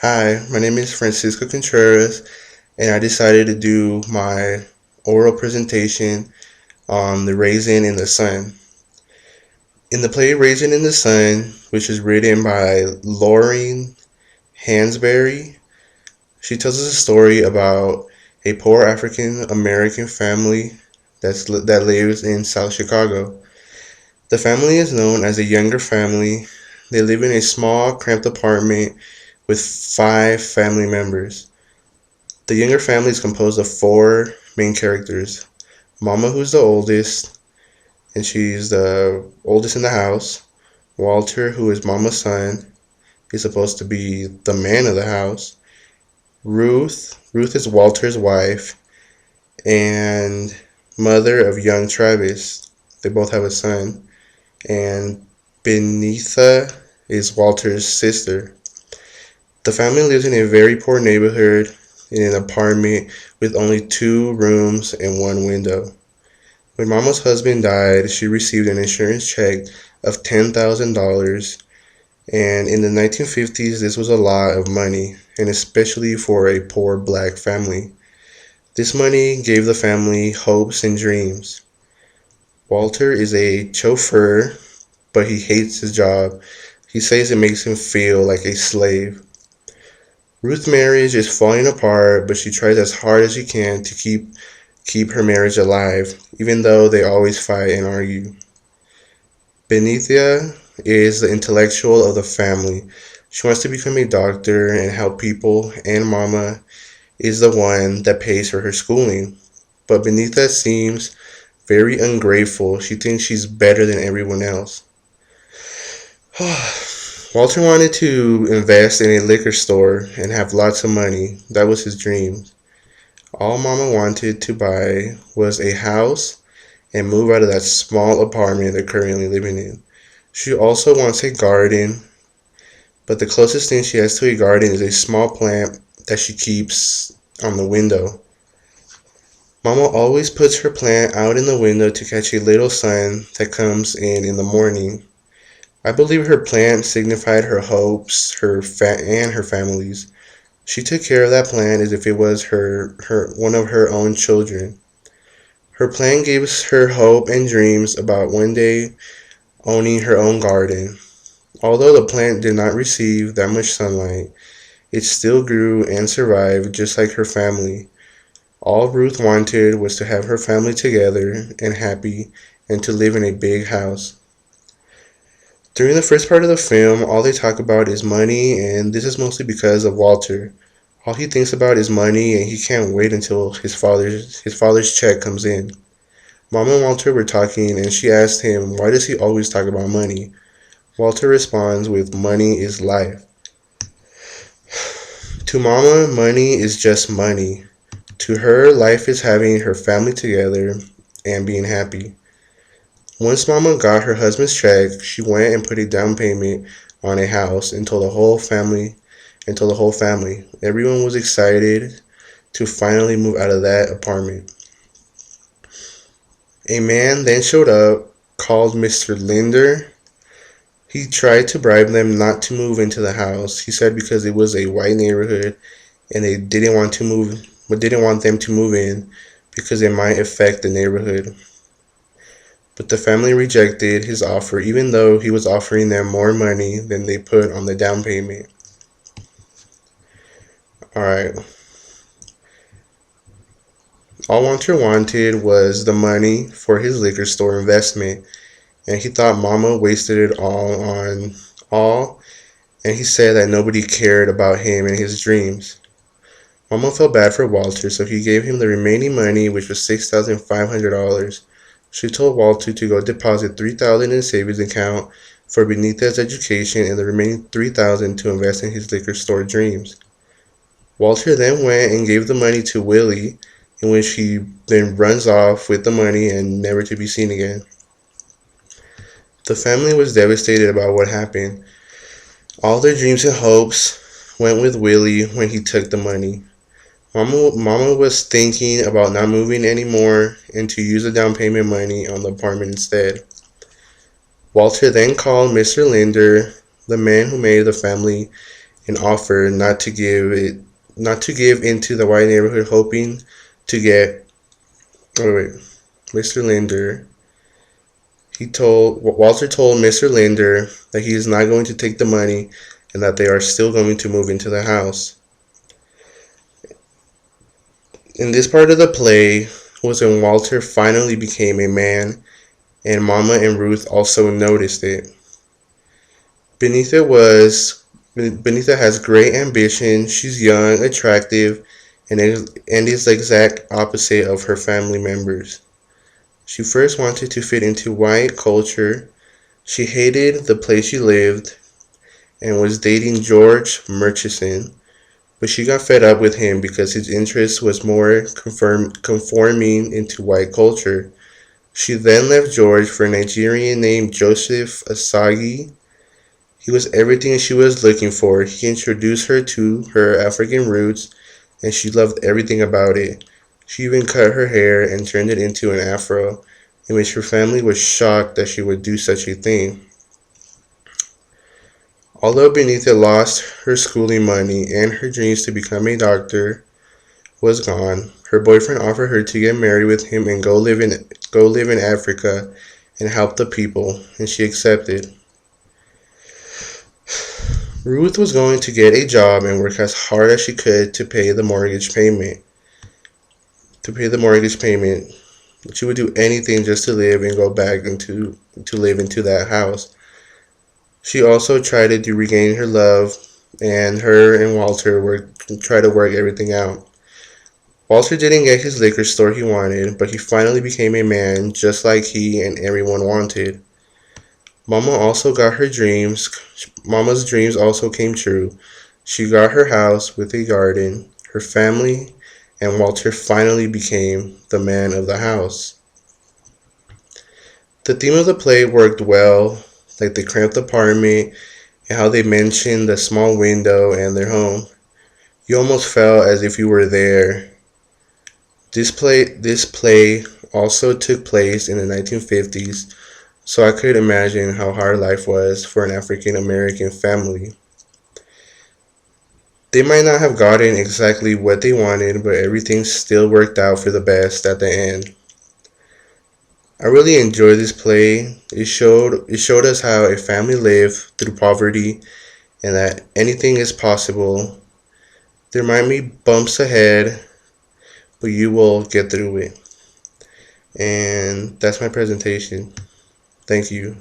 Hi, my name is Francisco Contreras, and I decided to do my oral presentation on the Raisin in the Sun. In the play Raisin in the Sun, which is written by Lauren Hansberry, she tells us a story about a poor African American family that lives in South Chicago. The family is known as a younger family. They live in a small, cramped apartment with five family members. The younger family is composed of four main characters. Mama, who's the oldest, and she's the oldest in the house. Walter, who is Mama's son, he's supposed to be the man of the house. Ruth is Walter's wife, and mother of young Travis. They both have a son. And Benitha is Walter's sister. The family lives in a very poor neighborhood in an apartment with only two rooms and one window. When Mama's husband died, she received an insurance check of $10,000, and in the 1950s, this was a lot of money, and especially for a poor black family. This money gave the family hopes and dreams. Walter is a chauffeur, but he hates his job. He says it makes him feel like a slave. Ruth's marriage is falling apart, but she tries as hard as she can to keep her marriage alive, even though they always fight and argue. Benithia is the intellectual of the family. She wants to become a doctor and help people, and Mama is the one that pays for her schooling. But Benithia seems very ungrateful. She thinks she's better than everyone else. Walter wanted to invest in a liquor store and have lots of money. That was his dream. All Mama wanted to buy was a house and move out of that small apartment they're currently living in. She also wants a garden, but the closest thing she has to a garden is a small plant that she keeps on the window. Mama always puts her plant out in the window to catch a little sun that comes in the morning. I believe her plant signified her hopes, and her family's. She took care of that plant as if it was her one of her own children. Her plant gives her hope and dreams about one day owning her own garden. Although the plant did not receive that much sunlight, it still grew and survived just like her family. All Ruth wanted was to have her family together and happy and to live in a big house. During the first part of the film, all they talk about is money, and this is mostly because of Walter. All he thinks about is money, and he can't wait until his father's check comes in. Mom and Walter were talking, and she asked him, "Why does he always talk about money?" Walter responds with, "Money is life." To Mama, money is just money. To her, life is having her family together and being happy. Once Mama got her husband's check, she went and put a down payment on a house and told the whole family. Everyone was excited to finally move out of that apartment. A man then showed up called Mr. Linder. He tried to bribe them not to move into the house. He said because it was a white neighborhood and they didn't want them to move in because it might affect the neighborhood. But the family rejected his offer even though he was offering them more money than they put on the down payment. Alright. All Walter wanted was the money for his liquor store investment, and he thought Mama wasted it all, and he said that nobody cared about him and his dreams. Mama felt bad for Walter, so he gave him the remaining money, which was $6,500. She told Walter to go deposit $3,000 in his savings account for Benita's education and the remaining $3,000 to invest in his liquor store dreams. Walter then went and gave the money to Willie, in which he then runs off with the money and never to be seen again. The family was devastated about what happened. All their dreams and hopes went with Willie when he took the money. Mama was thinking about not moving anymore and to use the down payment money on the apartment instead. Walter then called Mr. Linder, the man who made the family and offered not to give into the white neighborhood, hoping to get. Oh wait, Mr. Linder. Walter told Mr. Linder that he is not going to take the money and that they are still going to move into the house. In this part of the play was when Walter finally became a man, and Mama and Ruth also noticed it. Benita was Benita has great ambition. She's young, attractive, and is the exact opposite of her family members. She first wanted to fit into white culture. She hated the place she lived and was dating George Murchison, but she got fed up with him because his interest was more conforming into white culture. She then left George for a Nigerian named Joseph Asagi. He was everything she was looking for. He introduced her to her African roots, and she loved everything about it. She even cut her hair and turned it into an afro, in which her family was shocked that she would do such a thing. Although Benita lost her schooling money and her dreams to become a doctor was gone, her boyfriend offered her to get married with him and go live in Africa and help the people, and she accepted. Ruth was going to get a job and work as hard as she could to pay the mortgage payment. To pay the mortgage payment, she would do anything just to live and go back to live into that house. She also tried to regain her love, and her and Walter were try to work everything out. Walter didn't get his liquor store he wanted, but he finally became a man just like he and everyone wanted. Mama also got her dreams. Mama's dreams also came true. She got her house with a garden, her family, and Walter finally became the man of the house. The theme of the play worked well, like the cramped apartment and how they mentioned the small window and their home. You almost felt as if you were there. This play also took place in the 1950s, so I could imagine how hard life was for an African American family. They might not have gotten exactly what they wanted, but everything still worked out for the best at the end. I really enjoyed this play. It showed us how a family lived through poverty and that anything is possible. There might be bumps ahead, but you will get through it. And that's my presentation. Thank you.